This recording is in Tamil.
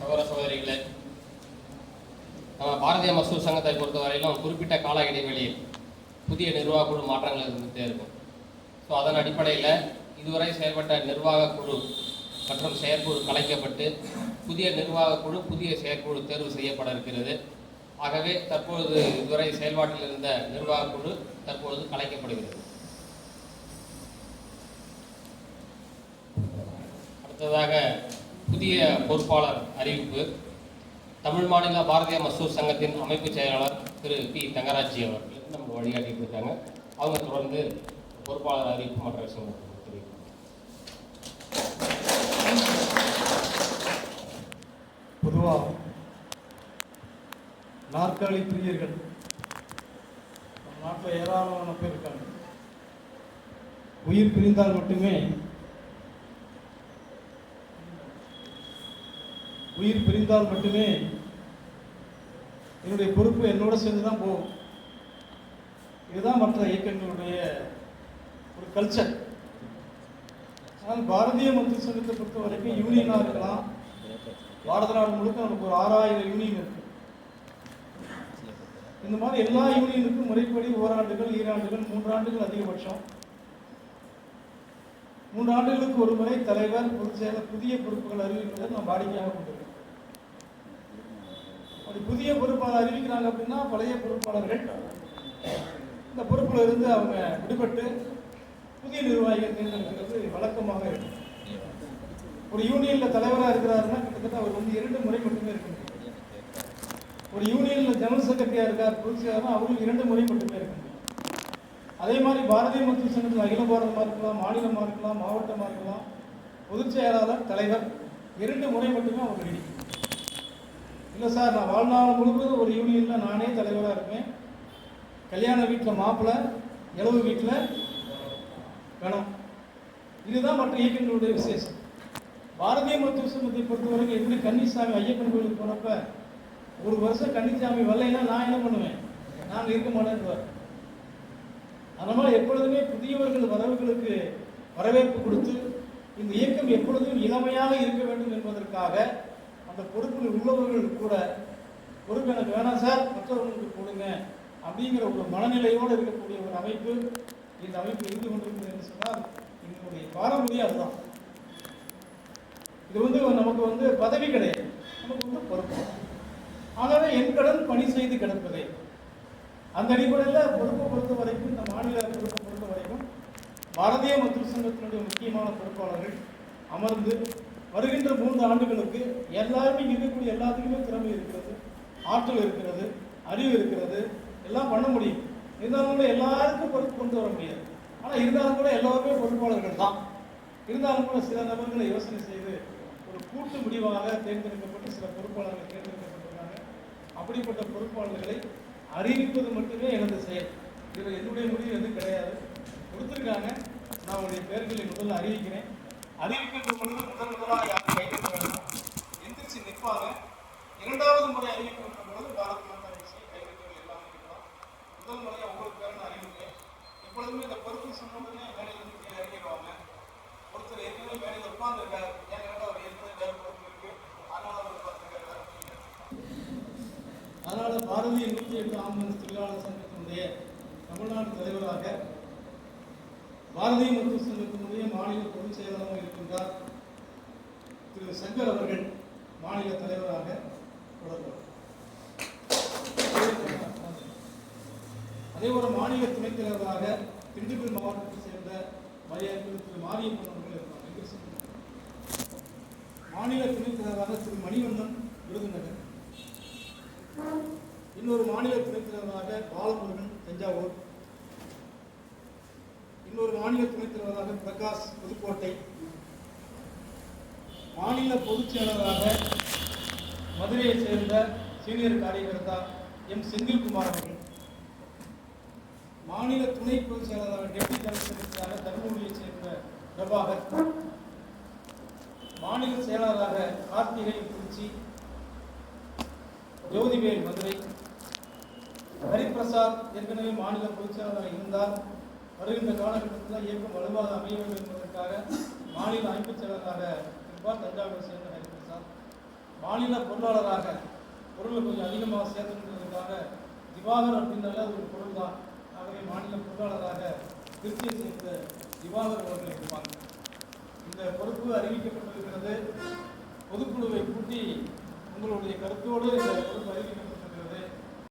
சகோதர சகோதரிகளே, நம்ம பாரதிய மசூர் சங்கத்தை பொறுத்தவரையிலும் குறிப்பிட்ட கால இடைவெளியில் புதிய நிர்வாக குழு மாற்றங்கள் இருந்துகிட்டே இருக்கும். ஸோ அதன் அடிப்படையில் இதுவரை செயல்பட்ட நிர்வாக குழு மற்றும் செயற்குழு கலைக்கப்பட்டு புதிய நிர்வாக குழு புதிய செயற்குழு தேர்வு செய்யப்பட இருக்கிறது. ஆகவே தற்பொழுது இதுவரை செயல்பாட்டில் இருந்த நிர்வாக குழு தற்பொழுது கலைக்கப்படுகிறது. அடுத்ததாக புதிய பொறுப்பாளர் அறிவிப்பு. தமிழ் மாநில பாரதிய மசூர் சங்கத்தின் அமைப்பு செயலாளர் திரு பி தங்கராஜி அவர்கள் நமக்கு வழிகாட்டிட்டு இருக்காங்க. அவங்க தொடர்ந்து பொறுப்பாளர் அறிவிப்பு மற்ற விஷயங்கள் தெரிவிப்பாங்க. பொதுவாக நாற்காலி பிரியர்கள் நம்ம நாட்டில் ஏராளமான பேர் இருக்காங்க. உயிர் பிரிந்தால் மட்டுமே என்னுடைய பொறுப்பு என்னோட சேர்ந்து தான் போகும். இதுதான் மற்ற இயக்கங்களுடைய ஒரு கல்ச்சர். ஆனால் பாரதிய மசூர் சங்கத்தை பொறுத்த வரைக்கும் யூனியனாக இருக்கலாம். பாரத நாடு முழுக்க நமக்கு ஒரு 6000 யூனியன் இருக்கு. இந்த மாதிரி எல்லா யூனியனுக்கும் முறைப்படி ஓராண்டுகள், ஈராண்டுகள், 3 ஆண்டுகள் அதிகபட்சம். 3 ஆண்டுகளுக்கு ஒரு முறை தலைவர், பொதுச் செயலர் புதிய பொறுப்புகள் அறிவிப்பதை நாம் வாடிக்கையாக கொண்டிருக்கோம். அப்படி புதிய பொறுப்பாளர் அறிவிக்கிறாங்க அப்படின்னா பழைய பொறுப்பாளர்கள் இந்த பொறுப்புல இருந்து அவங்க விடுபட்டு புதிய நிர்வாகிகள் தேர்ந்தெடுக்கிறது வழக்கமாக இருக்கும். ஒரு யூனியன்ல தலைவராக இருக்கிறாருன்னா கிட்டத்தட்ட அவர் வந்து 2 முறை மட்டுமே இருக்க முடியும். ஒரு யூனியன்ல ஜெனரல் செக்ரட்டரியா இருக்கார், பொதுச் செயலர்னா அவருக்கு 2 முறை மட்டுமே இருக்க முடியும். அதே மாதிரி பாரதிய மசூர் சங்கத்தில் அகில பாரதமாக இருக்கலாம், மாநிலமாக இருக்கலாம், மாவட்டமாக இருக்கலாம், பொதுச் செயலாளர், தலைவர் 2 முறை மட்டுமே அவங்க நீடிக்கும். இல்லை சார், நான் வாழ்நாள் முழுவதும் ஒரு யூனியனில் நானே தலைவராக இருப்பேன், கல்யாண வீட்டில் மாப்பிள்ளை, இளவு வீட்டில் கணம். இதுதான் மற்ற இயக்கங்களுடைய விசேஷம். பாரதிய மசூர் சங்கத்தை பொறுத்தவரைக்கும் எப்படி கன்னிசாமி ஐயப்பன் கோயிலுக்கு போனப்ப ஒரு வருஷம் கன்னிசாமி வரலைன்னா நான் என்ன பண்ணுவேன், நாங்கள் இருக்க மாட்டேன்னு. அதனால எப்பொழுதுமே புதியவர்கள் வரவுகளுக்கு வரவேற்பு கொடுத்து இந்த இயக்கம் எப்பொழுதும் இளமையாக இருக்க வேண்டும் என்பதற்காக அந்த பொறுப்பில் உள்ளவர்கள் கூட பொறுப்பு எனக்கு வேணாம் சார், மற்றவர்களுக்கு கொடுங்க அப்படிங்கிற ஒரு மனநிலையோடு இருக்கக்கூடிய ஒரு அமைப்பு இந்த அமைப்பு இருந்து கொண்டிருக்கிறது என்று சொன்னால் எங்களுடைய பாரம்பரியம் அதுதான். இது நமக்கு பதவி கிடையாது, நமக்கு பொறுப்பு. ஆகவே என் கடன் பணி செய்து கிடப்பதே. அந்த அடிப்படையில் பொறுப்பை பொறுத்த வரைக்கும், இந்த மாநில பொறுப்பை பொறுத்த வரைக்கும் பாரதிய மசூர் சங்கத்தினுடைய முக்கியமான பொறுப்பாளர்கள் அமர்ந்து வருகின்ற 3 ஆண்டுகளுக்கு எல்லாருமே இருக்கக்கூடிய எல்லாத்துக்குமே திறமை இருக்கிறது, ஆற்றல் இருக்கிறது, அறிவு இருக்கிறது, எல்லாம் பண்ண முடியும். இருந்தாலும் கூட எல்லாருக்கும் பொறுப்பு கொண்டு வர முடியாது. ஆனால் இருந்தாலும் கூட எல்லோருமே பொறுப்பாளர்கள் தான். இருந்தாலும் கூட சில நபர்களை யோசனை செய்து ஒரு கூட்டு முடிவாக தேர்ந்தெடுக்கப்பட்டு சில பொறுப்பாளர்கள் தேர்ந்தெடுக்கப்பட்டிருக்காங்க. அப்படிப்பட்ட பொறுப்பாளர்களை அறிவிப்பது மட்டுமே எனது செயல். இதில் என்னுடைய முடிவு எதுவும் கிடையாது. கொடுத்துருக்காங்க, நான் உங்களுடைய பெயர்களை முதல்ல அறிவிக்கிறேன். அறிவிக்கின்ற பொழுது முதலாக யாரும் கைவிட வேண்டாம், எந்திரிச்சு நிற்பாங்க. 2வது முறை அறிவிக்கின்ற பொழுது பாரத மாதா விஷயம் கைவிட்டவர்கள் எல்லாமே இருக்கலாம். முதல் முறையாக ஒவ்வொரு பேரும் அறிவிக்கிறேன். எப்பொழுதுமே இந்த பொறுப்பு சொன்னோடனே வேலையிலிருந்து கீழே இறங்கிடுவாங்க. ஒருத்தர் ஏற்கனவே வேலையில் உட்கார்ந்துருக்காரு, ஏன் கேட்டால் அவர் ஏற்கனவே வேறு பொறுப்பு இருக்கு, அதனால அவர் பார்த்துருக்காரு. அதனால பாரதிய 108 ஆம்புலன்ஸ் தொழிலாளர் சங்கத்தினுடைய தமிழ்நாடு தலைவராக பாரதிய மசூர் சங்கத்தினுடைய மாநில பொதுச் செயலாளராக இருக்கின்றார் திரு சங்கர் அவர்கள் மாநில தலைவராக தொடர்பார். அதே ஒரு மாநில துணைத் தலைவராக திண்டுக்கல் மாவட்டத்தை சேர்ந்த மரியாதை திரு மாரியப்பன் அவர்கள் இருப்பார். மாநில துணைத் தலைவராக திரு மணிவண்ணன் விருதுநகர். இன்னொரு மாநில துணைத் தலைவராக பாலமுருகன் தஞ்சாவூர். இன்னொரு மாநில துணைத் தலைவராக பிரகாஷ் புதுக்கோட்டை. மாநில பொதுச் செயலாளராக மதுரையை சேர்ந்த சீனியர் காரியகர்த்தா எம் செந்தில்குமார் அவர்கள். மாநில துணை பொதுச் செயலாளராக டெப்டி ஜெனரல் செக்ரட்டரியாக தர்மபுரியை சேர்ந்த பிரபாகர். மாநில செயலாளராக கார்த்திகை திருச்சி, ஜோதிவேல் மதுரை. ஹரிபிரசாத் ஏற்கனவே மாநில பொதுச் செயலாளராக இருந்தார். வருகின்ற காலகட்டத்தில் இயக்கம் வலுவாக அமைய வேண்டும் என்பதற்காக மாநில அமைப்புச் செயலராக இருப்பார், தஞ்சாவூரை சேர்ந்த ஹரிபிரசாத். மாநில பொருளாளராக பொருளை கொஞ்சம் அதிகமாக சேர்த்துக்கிறதுக்காக திவாகர் அப்படின்னால அது ஒரு பொருள் தான். ஆகவே மாநில பொருளாளராக திருச்சியை சேர்ந்த திவாகர் அவர்கள் இருப்பாங்க. இந்த பொறுப்பு அறிவிக்கப்பட்டிருக்கிறது. பொதுக்குழுவை கூட்டி உங்களுடைய கருத்தோடு இந்த பொறுப்பு அறிவிக்கப்பட்டிருக்கிறது.